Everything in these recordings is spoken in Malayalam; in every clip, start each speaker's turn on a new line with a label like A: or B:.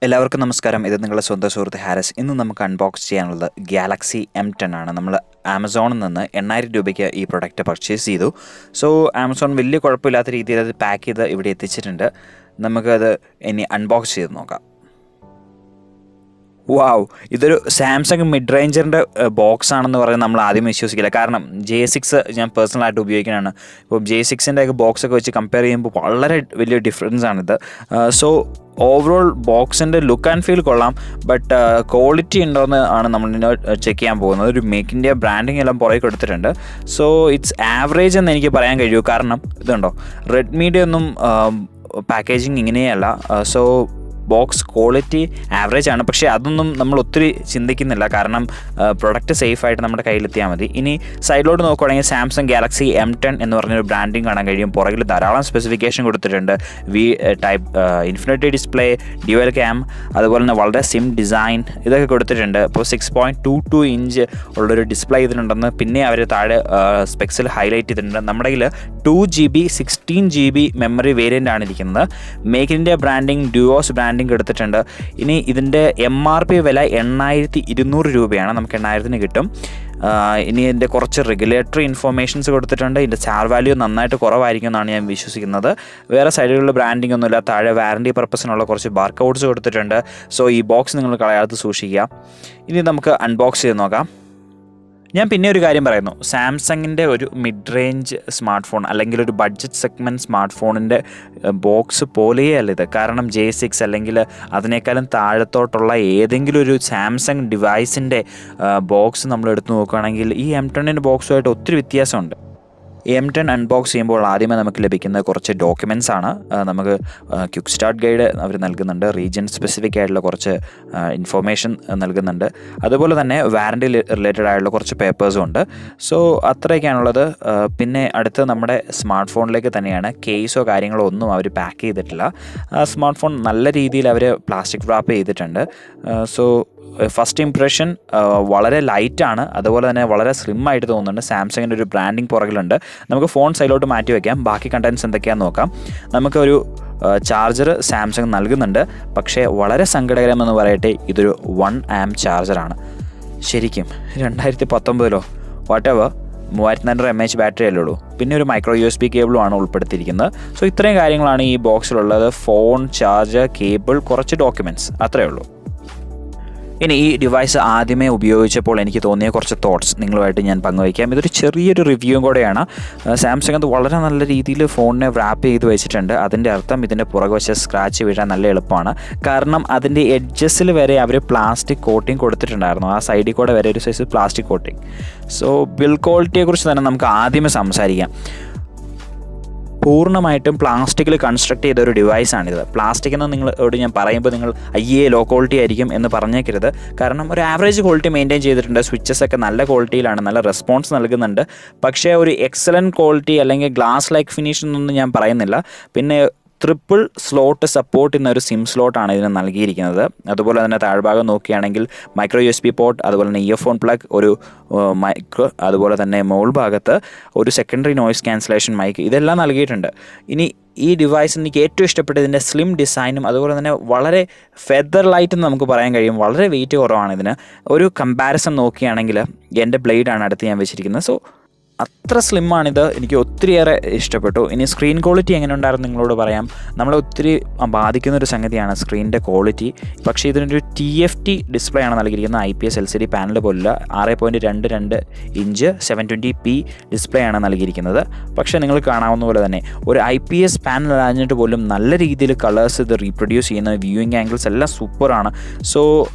A: എല്ലാവർക്കും നമസ്കാരം. ഇത് നിങ്ങളുടെ സ്വന്തം സുഹൃത്ത് ഹാരിസ്. ഇന്ന് നമുക്ക് അൺബോക്സ് ചെയ്യാനുള്ളത് ഗാലക്സി M10 ആണ്. നമ്മൾ ആമസോണിൽ നിന്ന് 8,000 രൂപയ്ക്ക് ഈ പ്രൊഡക്റ്റ് പർച്ചേസ് ചെയ്തു. സോ ആമസോൺ വലിയ കുഴപ്പമില്ലാത്ത രീതിയിൽ അത് പാക്ക് ചെയ്ത് ഇവിടെ എത്തിച്ചിട്ടുണ്ട്. നമുക്കത് ഇനി അൺബോക്സ് ചെയ്ത് നോക്കാം. വാവ്, ഇതൊരു സാംസങ് മിഡ് റേഞ്ചറിൻ്റെ ബോക്സ് ആണെന്ന് പറഞ്ഞാൽ നമ്മൾ ആദ്യം വിശ്വസിക്കില്ല. കാരണം J6 ഞാൻ പേഴ്സണലായിട്ട് ഉപയോഗിക്കുന്നതാണ്. ഇപ്പോൾ J6ൻ്റെ ഒക്കെ ബോക്സൊക്കെ വെച്ച് കമ്പയർ ചെയ്യുമ്പോൾ വളരെ വലിയ ഡിഫറൻസ് ആണിത്. സോ ഓവറോൾ ബോക്സിൻ്റെ ലുക്ക് ആൻഡ് ഫീൽ കൊള്ളാം, ബട്ട് ക്വാളിറ്റി ഉണ്ടോയെന്ന് ആണ് നമ്മൾ ചെക്ക് ചെയ്യാൻ പോകുന്നത്. ഒരു മേക്ക് ഇന്ത്യ ബ്രാൻഡിങ് എല്ലാം പുറകെ കൊടുത്തിട്ടുണ്ട്. സോ ഇറ്റ്സ് ആവറേജ് എന്ന് എനിക്ക് പറയാൻ കഴിയൂ. കാരണം ഇതുണ്ടോ, റെഡ്മിയുടെ ഒന്നും പാക്കേജിങ് ഇങ്ങനെയല്ല. സോ ബോക്സ് ക്വാളിറ്റി ആവറേജ് ആണ്. പക്ഷേ അതൊന്നും നമ്മൾ ഒത്തിരി ചിന്തിക്കുന്നില്ല, കാരണം പ്രൊഡക്റ്റ് സേഫായിട്ട് നമ്മുടെ കയ്യിലെത്തിയാൽ മതി. ഇനി സൈഡിലോട്ട് നോക്കുകയാണെങ്കിൽ സാംസങ് ഗാലക്സി M10 എന്ന് പറഞ്ഞൊരു ബ്രാൻഡിങ് കാണാൻ കഴിയും. പുറകിൽ ധാരാളം സ്പെസിഫിക്കേഷൻ കൊടുത്തിട്ടുണ്ട്. Type infinity display, dual cam, അതുപോലെ തന്നെ വളരെ സിം ഡിസൈൻ ഇതൊക്കെ കൊടുത്തിട്ടുണ്ട്. ഇപ്പോൾ 6.22 ഇഞ്ച് ഉള്ളൊരു ഡിസ്പ്ലേ ഇതിനുണ്ടെന്ന് പിന്നെ അവർ താഴെ സ്പെക്സിൽ ഹൈലൈറ്റ് ചെയ്തിട്ടുണ്ട്. നമ്മുടെ കയ്യിൽ 2GB 16GB മെമ്മറി വേരിയൻ്റ് ആണ് ഇരിക്കുന്നത്. Make in India branding, Duos branding എടുത്തിട്ടുണ്ട്. ഇനി ഇതിൻ്റെ MRP വില 8,200 രൂപയാണ്. നമുക്ക് 8,000 കിട്ടും. ഇനി ഇതിൻ്റെ കുറച്ച് റെഗുലേറ്ററി ഇൻഫോർമേഷൻസ് കൊടുത്തിട്ടുണ്ട്. ഇതിൻ്റെ ചാർ വാല്യൂ നന്നായിട്ട് കുറവായിരിക്കും എന്നാണ് ഞാൻ വിശ്വസിക്കുന്നത്. വേറെ സൈഡുകളിൽ ബ്രാൻഡിങ് ഒന്നുമില്ല. താഴെ വാറണ്ടി പർപ്പസിനുള്ള കുറച്ച് ബാർകോഡ്സ് കൊടുത്തിട്ടുണ്ട്. സോ ഈ ബോക്സ് നിങ്ങൾ കളയാതെ സൂക്ഷിക്കുക. ഇനി നമുക്ക് അൺബോക്സ് ചെയ്ത് നോക്കാം. ഞാൻ പിന്നെ ഒരു കാര്യം പറയുന്നു, സാംസങ്ങിൻ്റെ ഒരു മിഡ് റേഞ്ച് സ്മാർട്ട് ഫോൺ അല്ലെങ്കിൽ ഒരു ബഡ്ജറ്റ് സെഗ്മെൻറ്റ് സ്മാർട്ട് ഫോണിൻ്റെ ബോക്സ് പോലെയേ അല്ല ഇത്. കാരണം J6 അല്ലെങ്കിൽ അതിനേക്കാളും താഴത്തോട്ടുള്ള ഏതെങ്കിലും ഒരു സാംസങ് ഡിവൈസിൻ്റെ ബോക്സ് നമ്മൾ എടുത്തു നോക്കുകയാണെങ്കിൽ ഈ M10ൻ്റെ ബോക്സുമായിട്ട് ഒത്തിരി വ്യത്യാസമുണ്ട്. M10 അൺബോക്സ് ചെയ്യുമ്പോൾ ആദ്യമേ നമുക്ക് ലഭിക്കുന്ന കുറച്ച് ഡോക്യുമെൻറ്റ്സ് ആണ്. നമുക്ക് ക്വിക്ക് സ്റ്റാർട്ട് ഗൈഡ് അവർ നൽകുന്നുണ്ട്. റീജിയൻ സ്പെസിഫിക് ആയിട്ടുള്ള കുറച്ച് ഇൻഫോർമേഷൻ നൽകുന്നുണ്ട്. അതുപോലെ തന്നെ വാറണ്ടി റിലേറ്റഡ് ആയിട്ടുള്ള കുറച്ച് പേപ്പേഴ്സും ഉണ്ട്. സോ അത്രയൊക്കെയാണുള്ളത്. പിന്നെ അടുത്ത് നമ്മുടെ സ്മാർട്ട് ഫോണിലേക്ക് തന്നെയാണ്. കേസോ കാര്യങ്ങളോ ഒന്നും അവർ പാക്ക് ചെയ്തിട്ടില്ല. സ്മാർട്ട് ഫോൺ നല്ല രീതിയിൽ അവർ പ്ലാസ്റ്റിക് റാപ്പ് ചെയ്തിട്ടുണ്ട്. സോ ഫസ്റ്റ് ഇംപ്രഷൻ വളരെ ലൈറ്റാണ്, അതുപോലെ തന്നെ വളരെ സ്ലിം ആയിട്ട് തോന്നുന്നുണ്ട്. സാംസങ്ങിൻ്റെ ഒരു ബ്രാൻഡിങ് പുറകിലുണ്ട്. നമുക്ക് ഫോൺ സൈഡിലോട്ട് മാറ്റി വയ്ക്കാം. ബാക്കി കണ്ടൻസ് എന്തൊക്കെയാണെന്ന് നോക്കാം. നമുക്കൊരു ചാർജർ സാംസങ് നൽകുന്നുണ്ട്. പക്ഷേ വളരെ സങ്കടകരമെന്ന് പറയട്ടെ, ഇതൊരു 1 amp ചാർജറാണ്. ശരിക്കും 2019 വാട്ടെവർ 3400 mAh ബാറ്ററി അല്ലേ ഉള്ളൂ. പിന്നെ ഒരു മൈക്രോ USB കേബിളും ആണ് ഉൾപ്പെടുത്തിയിരിക്കുന്നത്. സോ ഇത്രയും കാര്യങ്ങളാണ് ഈ ബോക്സിലുള്ളത്. ഫോൺ, ചാർജർ, കേബിൾ, കുറച്ച് ഡോക്യുമെൻറ്റ്സ്, അത്രയേ ഉള്ളൂ. ഇനി ഈ ഡിവൈസ് ആദ്യമേ ഉപയോഗിച്ചപ്പോൾ എനിക്ക് തോന്നിയ കുറച്ച് തോട്ട്സ് നിങ്ങളുമായിട്ട് ഞാൻ പങ്കുവയ്ക്കാം. ഇതൊരു ചെറിയൊരു റിവ്യൂവും കൂടെയാണ്. സാംസങ് അത് വളരെ നല്ല രീതിയിൽ ഫോണിനെ റാപ്പ് ചെയ്ത് വെച്ചിട്ടുണ്ട്. അതിൻ്റെ അർത്ഥം ഇതിൻ്റെ പുറകുവശം സ്ക്രാച്ച് വീഴാൻ നല്ല എളുപ്പമാണ്. കാരണം അതിൻ്റെ എഡ്ജസിൽ വരെ അവർ പ്ലാസ്റ്റിക് കോട്ടിങ് കൊടുത്തിട്ടുണ്ടായിരുന്നു. ആ സൈഡിൽ കൂടെ വരെ ഒരു size plastic coating. So build ക്വാളിറ്റിയെക്കുറിച്ച് തന്നെ നമുക്ക് ആദ്യമേ സംസാരിക്കാം. പൂർണ്ണമായിട്ടും പ്ലാസ്റ്റിക്കിൽ കൺസ്ട്രക്ട് ചെയ്ത ഒരു ഡിവൈസാണിത്. പ്ലാസ്റ്റിക് എന്ന് നിങ്ങളോട് ഞാൻ പറയുമ്പോൾ നിങ്ങൾ ലോ ക്വാളിറ്റി ആയിരിക്കും എന്ന് പറഞ്ഞേക്കരുത്. കാരണം ഒരു ആവറേജ് ക്വാളിറ്റി മെയിൻറ്റെയിൻ ചെയ്തിട്ടുണ്ട്. സ്വിച്ചസ് ഒക്കെ നല്ല ക്വാളിറ്റിയിലാണ്, നല്ല റെസ്പോൺസ് നൽകുന്നുണ്ട്. പക്ഷേ ഒരു എക്സലൻറ്റ് ക്വാളിറ്റി അല്ലെങ്കിൽ ഗ്ലാസ് ലൈക്ക് ഫിനിഷ് എന്നൊന്നും ഞാൻ പറയുന്നില്ല. പിന്നെ ട്രിപ്പിൾ സ്ലോട്ട് സപ്പോർട്ട് ചെയ്യുന്ന ഒരു സിം സ്ലോട്ടാണ് ഇതിന് നൽകിയിരിക്കുന്നത്. അതുപോലെ തന്നെ താഴ്ഭാഗം നോക്കുകയാണെങ്കിൽ മൈക്രോ USB പോർട്ട്, അതുപോലെ തന്നെ ഇയർഫോൺ പ്ലഗ്, ഒരു മൈക്രോ, അതുപോലെ തന്നെ മുകൾ ഭാഗത്ത് ഒരു സെക്കൻഡറി നോയ്സ് ക്യാൻസലേഷൻ മൈക്ക്, ഇതെല്ലാം നൽകിയിട്ടുണ്ട്. ഇനി ഈ ഡിവൈസ് എനിക്ക് ഏറ്റവും ഇഷ്ടപ്പെട്ടതിൻ്റെ സ്ലിം ഡിസൈനും അതുപോലെ തന്നെ വളരെ ഫെദർ ലൈറ്റ് എന്ന് നമുക്ക് പറയാൻ കഴിയും. വളരെ വെയിറ്റ് കുറവാണ് ഇതിന്. ഒരു കമ്പാരിസൺ നോക്കുകയാണെങ്കിൽ എൻ്റെ ബ്ലേഡാണ് അടുത്ത് ഞാൻ വെച്ചിരിക്കുന്നത്. സോ അത്ര സ്ലിമ്മാണിത്. എനിക്ക് ഒത്തിരിയേറെ ഇഷ്ടപ്പെട്ടു. ഇനി സ്ക്രീൻ ക്വാളിറ്റി എങ്ങനെ ഉണ്ടായിരുന്നു നിങ്ങളോട് പറയാം. നമ്മളെ ഒത്തിരി ബാധിക്കുന്നൊരു സംഗതിയാണ് സ്ക്രീനിൻ്റെ ക്വാളിറ്റി. പക്ഷേ ഇതിനൊരു TFT ഡിസ്പ്ലേ ആണ് നൽകിയിരിക്കുന്നത്. IPS LCD പാനൽ പോലുള്ള 6.22 ഇഞ്ച് 720p ഡിസ്പ്ലേ ആണ് നൽകിയിരിക്കുന്നത്. പക്ഷേ നിങ്ങൾ കാണാവുന്ന പോലെ തന്നെ ഒരു IPS പാനൽ ആഞ്ഞിട്ട് പോലും നല്ല രീതിയിൽ കളേഴ്സ് ഇത് റീപ്രൊഡ്യൂസ് ചെയ്യുന്ന വ്യൂയിങ് ആംഗിൾസ് എല്ലാം സൂപ്പറാണ്. സോ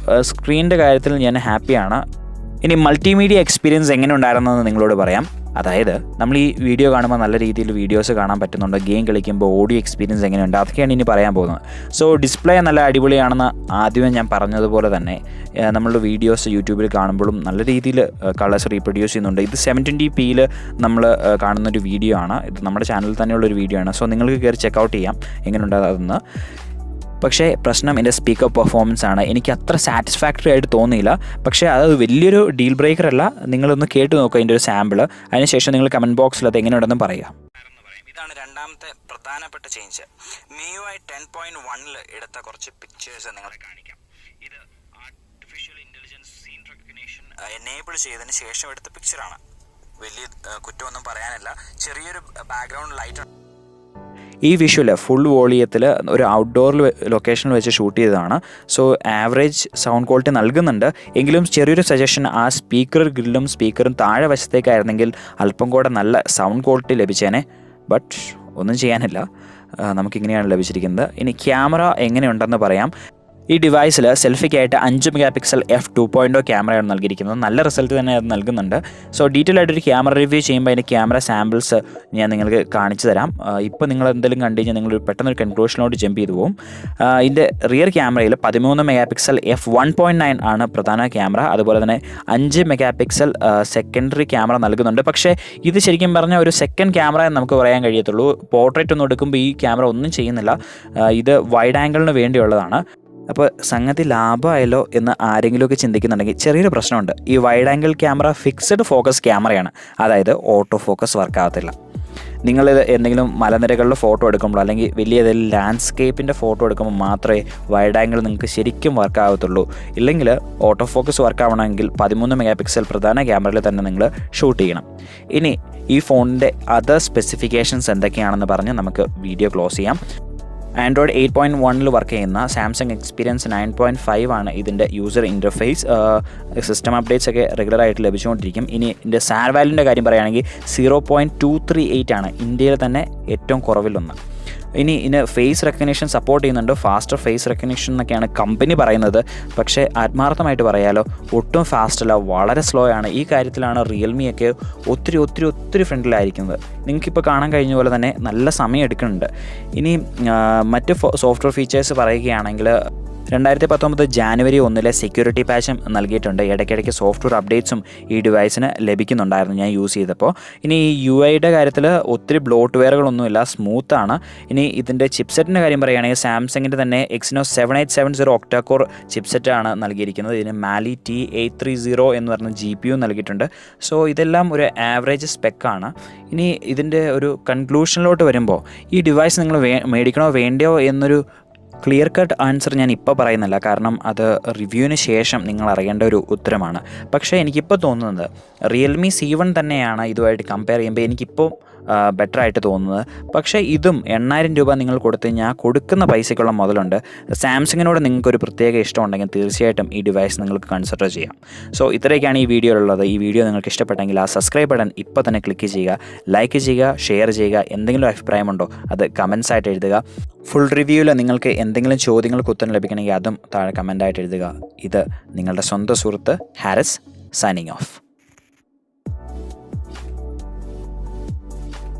A: സ്ക്രീനിൻ്റെ കാര്യത്തിൽ ഞാൻ ഹാപ്പിയാണ്. ഇനി മൾട്ടിമീഡിയ എക്സ്പീരിയൻസ് എങ്ങനെ ഉണ്ടായിരുന്നെന്ന് നിങ്ങളോട് പറയാം. അതായത് നമ്മൾ ഈ വീഡിയോ കാണുമ്പോൾ നല്ല രീതിയിൽ വീഡിയോസ് കാണാൻ പറ്റുന്നുണ്ട്, ഗെയിം കളിക്കുമ്പോൾ ഓഡിയോ എക്സ്പീരിയൻസ് എങ്ങനെയുണ്ട്, അതൊക്കെയാണ് ഇനി പറയാൻ പോകുന്നത്. സോ ഡിസ്പ്ലേ നല്ല അടിപൊളിയാണെന്ന് ആദ്യമേ ഞാൻ പറഞ്ഞതുപോലെ തന്നെ നമ്മളുടെ വീഡിയോസ് യൂട്യൂബിൽ കാണുമ്പോഴും നല്ല രീതിയിൽ കളേഴ്സ് റീപ്രൊഡ്യൂസ് ചെയ്യുന്നുണ്ട്. ഇത് 720p നമ്മൾ കാണുന്നൊരു വീഡിയോ ആണ്. ഇത് നമ്മുടെ ചാനലിൽ തന്നെയുള്ളൊരു വീഡിയോ ആണ്. സോ നിങ്ങൾക്ക് കയറി ചെക്കൗട്ട് ചെയ്യാം എങ്ങനെയുണ്ട് അതെന്ന്. പക്ഷേ പ്രശ്നം എൻ്റെ സ്പീക്കർ പെർഫോമൻസ് ആണ്. എനിക്ക് അത്ര സാറ്റിസ്ഫാക്ടറി ആയിട്ട് തോന്നിയില്ല. പക്ഷേ അത് വലിയൊരു ഡീൽ ബ്രേക്കർ അല്ല. നിങ്ങളൊന്ന് കേട്ട് നോക്കുക അതിൻ്റെ ഒരു സാമ്പിൾ. അതിനുശേഷം നിങ്ങൾ കമൻറ്റ് ബോക്സിൽ അത് എങ്ങനെയുണ്ടെന്ന് പറയുക. ഇതാണ് രണ്ടാമത്തെ പ്രധാനപ്പെട്ട ചേഞ്ച്. MIUI 10.1 എടുത്ത കുറച്ച് പിക്ചേഴ്സ് നിങ്ങളെ കാണിക്കാം. ഇത് artificial intelligence scene recognition enable ചെയ്തതിന് ശേഷം എടുത്ത പിക്ചറാണ്. വലിയ കുറ്റമൊന്നും പറയാനില്ല. ചെറിയൊരു ബാക്ക്ഗ്രൗണ്ട് ലൈറ്റ്. ഈ വിഷ്വൽ ഫുൾ വോളിയത്തിൽ ഒരു ഔട്ട്ഡോർ ലൊക്കേഷനിൽ വെച്ച് ഷൂട്ട് ചെയ്തതാണ്. സോ ആവറേജ് സൗണ്ട് ക്വാളിറ്റി നൽകുന്നുണ്ട്. എങ്കിലും ചെറിയൊരു സജഷൻ, ആ ഗ്രില്ലും സ്പീക്കറും താഴെ വശത്തേക്കായിരുന്നെങ്കിൽ അല്പം കൂടെ നല്ല സൗണ്ട് ക്വാളിറ്റി ലഭിച്ചേനെ. ബട്ട് ഒന്നും ചെയ്യാനില്ല, നമുക്കിങ്ങനെയാണ് ലഭിച്ചിരിക്കുന്നത്. ഇനി ക്യാമറ എങ്ങനെയുണ്ടെന്ന് പറയാം. ഈ ഡിവൈസിൽ സെൽഫിക്കായിട്ട് 5 MP f2.0 ക്യാമറയാണ് നൽകിയിരിക്കുന്നത്. നല്ല റിസൾട്ട് തന്നെ അത് നൽകുന്നുണ്ട്. സോ ഡീറ്റെയിൽ ആയിട്ടൊരു ക്യാമറ റിവ്യൂ ചെയ്യുമ്പോൾ അതിൻ്റെ ക്യാമറ സാമ്പിൾസ് ഞാൻ നിങ്ങൾക്ക് കാണിച്ചു തരാം. ഇപ്പോൾ നിങ്ങൾ എന്തെങ്കിലും കണ്ടു കഴിഞ്ഞാൽ നിങ്ങൾ പെട്ടെന്നൊരു കൺക്ലൂഷനോട് ജമ്പ് ചെയ്തു പോകും. ഇതിൻ്റെ റിയർ ക്യാമറയിൽ 13 MP f1.9 ആണ് പ്രധാന ക്യാമറ. അതുപോലെ തന്നെ 5 MP സെക്കൻഡറി ക്യാമറ നൽകുന്നുണ്ട്. പക്ഷേ ഇത് ശരിക്കും പറഞ്ഞാൽ ഒരു സെക്കൻഡ് ക്യാമറ എന്ന് നമുക്ക് പറയാൻ കഴിയത്തുള്ളൂ. പോർട്രേറ്റ് ഒന്നും എടുക്കുമ്പോൾ ഈ ക്യാമറ ഒന്നും ചെയ്യുന്നില്ല. ഇത് വൈഡ് ആംഗിളിന് വേണ്ടിയുള്ളതാണ്. അപ്പോൾ സംഗതി ലാഭമായല്ലോ എന്ന് ആരെങ്കിലുമൊക്കെ ചിന്തിക്കുന്നുണ്ടെങ്കിൽ ചെറിയൊരു പ്രശ്നമുണ്ട്. ഈ wide angle camera fixed focus ക്യാമറയാണ്. അതായത് ഓട്ടോ ഫോക്കസ് വർക്കാകത്തില്ല. നിങ്ങൾ എന്തെങ്കിലും മലനിരകളിൽ ഫോട്ടോ എടുക്കുമ്പോൾ അല്ലെങ്കിൽ വലിയ ഏതെങ്കിലും ലാൻഡ്സ്കേപ്പിൻ്റെ ഫോട്ടോ എടുക്കുമ്പോൾ മാത്രമേ വൈഡ് ആംഗിൾ നിങ്ങൾക്ക് ശരിക്കും വർക്കാകത്തുള്ളൂ. ഇല്ലെങ്കിൽ ഓട്ടോ ഫോക്കസ് വർക്കാവണമെങ്കിൽ 13 MP പ്രധാന ക്യാമറയിൽ തന്നെ നിങ്ങൾ ഷൂട്ട് ചെയ്യണം. ഇനി ഈ ഫോണിൻ്റെ അതർ സ്പെസിഫിക്കേഷൻസ് എന്തൊക്കെയാണെന്ന് പറഞ്ഞ് നമുക്ക് വീഡിയോ ക്ലോസ് ചെയ്യാം. ആൻഡ്രോയിഡ് 8.1 വർക്ക് ചെയ്യുന്ന സാംസങ് എക്സ്പീരിയൻസ് 9.5 ആണ് ഇതിൻ്റെ യൂസർ ഇൻ്റർഫേസ്. സിസ്റ്റം അപ്ഡേറ്റ്സ് ഒക്കെ റെഗുലറായിട്ട് ലഭിച്ചുകൊണ്ടിരിക്കും. ഇനി ഇതിൻ്റെ സാർ വാല്യൂൻ്റെ കാര്യം പറയുകയാണെങ്കിൽ 0.238 ആണ്, ഇന്ത്യയിൽ തന്നെ ഏറ്റവും കുറവിലൊന്ന്. ഇനി ഇതിന് ഫേസ് റെക്കഗ്നിഷൻ സപ്പോർട്ട് ചെയ്യുന്നുണ്ട്. ഫാസ്റ്റർ ഫേസ് റെക്കഗ്നിഷൻ എന്നൊക്കെയാണ് കമ്പനി പറയുന്നത്. പക്ഷേ ആത്മാർത്ഥമായിട്ട് പറയാലോ, ഒട്ടും ഫാസ്റ്റ് അല്ല, വളരെ സ്ലോ ആണ്. ഈ കാര്യത്തിലാണ് റിയൽമിയൊക്കെ ഒത്തിരി ഫ്രണ്ടിലായിരിക്കുന്നത്. നിങ്ങൾക്കിപ്പോൾ കാണാൻ കഴിഞ്ഞ പോലെ തന്നെ നല്ല സമയം എടുക്കുന്നുണ്ട്. ഇനി മറ്റ് സോഫ്റ്റ്വെയർ ഫീച്ചേഴ്സ് പറയുകയാണെങ്കിൽ 2019 ജാനുവരി 1 സെക്യൂരിറ്റി പാച്ചും നൽകിയിട്ടുണ്ട്. ഇടയ്ക്കിടയ്ക്ക് സോഫ്റ്റ്വെയർ അപ്ഡേറ്റ്സും ഈ ഡിവൈസിന് ലഭിക്കുന്നുണ്ടായിരുന്നു ഞാൻ യൂസ് ചെയ്തപ്പോൾ. ഇനി ഈ UIയുടെ കാര്യത്തിൽ ഒത്തിരി ബ്ലോട്ട്വെയറുകളൊന്നുമില്ല, സ്മൂത്താണ്. ഇനി ഇതിൻ്റെ ചിപ്സെറ്റിൻ്റെ കാര്യം പറയുകയാണെങ്കിൽ സാംസങ്ങിൻ്റെ തന്നെ Exynos 7870 ഒക്ടാകോർ ചിപ്സെറ്റാണ് നൽകിയിരിക്കുന്നത്. ഇതിന് Mali T830 എന്ന് പറഞ്ഞ GPU നൽകിയിട്ടുണ്ട്. സോ ഇതെല്ലാം ഒരു ആവറേജ് സ്പെക്കാണ്. ഇനി ഇതിൻ്റെ ഒരു കൺക്ലൂഷനിലോട്ട് വരുമ്പോൾ ഈ ഡിവൈസ് നിങ്ങൾ മേടിക്കണോ വേണ്ടയോ എന്നൊരു ക്ലിയർ കട്ട് ആൻസർ ഞാൻ ഇപ്പോൾ പറയുന്നില്ല. കാരണം അത് റിവ്യൂവിന് ശേഷം നിങ്ങൾ അറിയേണ്ട ഒരു ഉത്തരമാണ്. പക്ഷേ എനിക്കിപ്പോൾ തോന്നുന്നത് റിയൽമി C1 തന്നെയാണ് ഇതുമായിട്ട് കമ്പയർ ചെയ്യുമ്പോൾ എനിക്കിപ്പോൾ ബെറ്ററായിട്ട് തോന്നുന്നത്. പക്ഷേ ഇതും 8000 രൂപ നിങ്ങൾ കൊടുത്ത് ഞാൻ കൊടുക്കുന്ന പൈസയ്ക്കുള്ള മുതലുണ്ട്. സാംസങ്ങിനോട് നിങ്ങൾക്കൊരു പ്രത്യേക ഇഷ്ടമുണ്ടെങ്കിൽ തീർച്ചയായിട്ടും ഈ ഡിവൈസ് നിങ്ങൾക്ക് കൺസിഡർ ചെയ്യാം. സോ ഇത്രയൊക്കെയാണ് ഈ വീഡിയോയിലുള്ളത്. ഈ വീഡിയോ നിങ്ങൾക്ക് ഇഷ്ടപ്പെട്ടെങ്കിൽ ആ സബ്സ്ക്രൈബ് ബട്ടൺ ഇപ്പോൾ തന്നെ ക്ലിക്ക് ചെയ്യുക, ലൈക്ക് ചെയ്യുക, ഷെയർ ചെയ്യുക. എന്തെങ്കിലും അഭിപ്രായമുണ്ടോ അത് കമൻസ് ആയിട്ട് എഴുതുക. ഫുൾ റിവ്യൂവിൽ നിങ്ങൾക്ക് എന്തെങ്കിലും ചോദ്യങ്ങൾക്ക് ഉത്തരം ലഭിക്കണമെങ്കിൽ അതും താഴെ കമൻ്റായിട്ട് എഴുതുക. ഇത് നിങ്ങളുടെ സ്വന്തം സുഹൃത്ത് ഹാരിസ് സൈനിങ് ഓഫ്.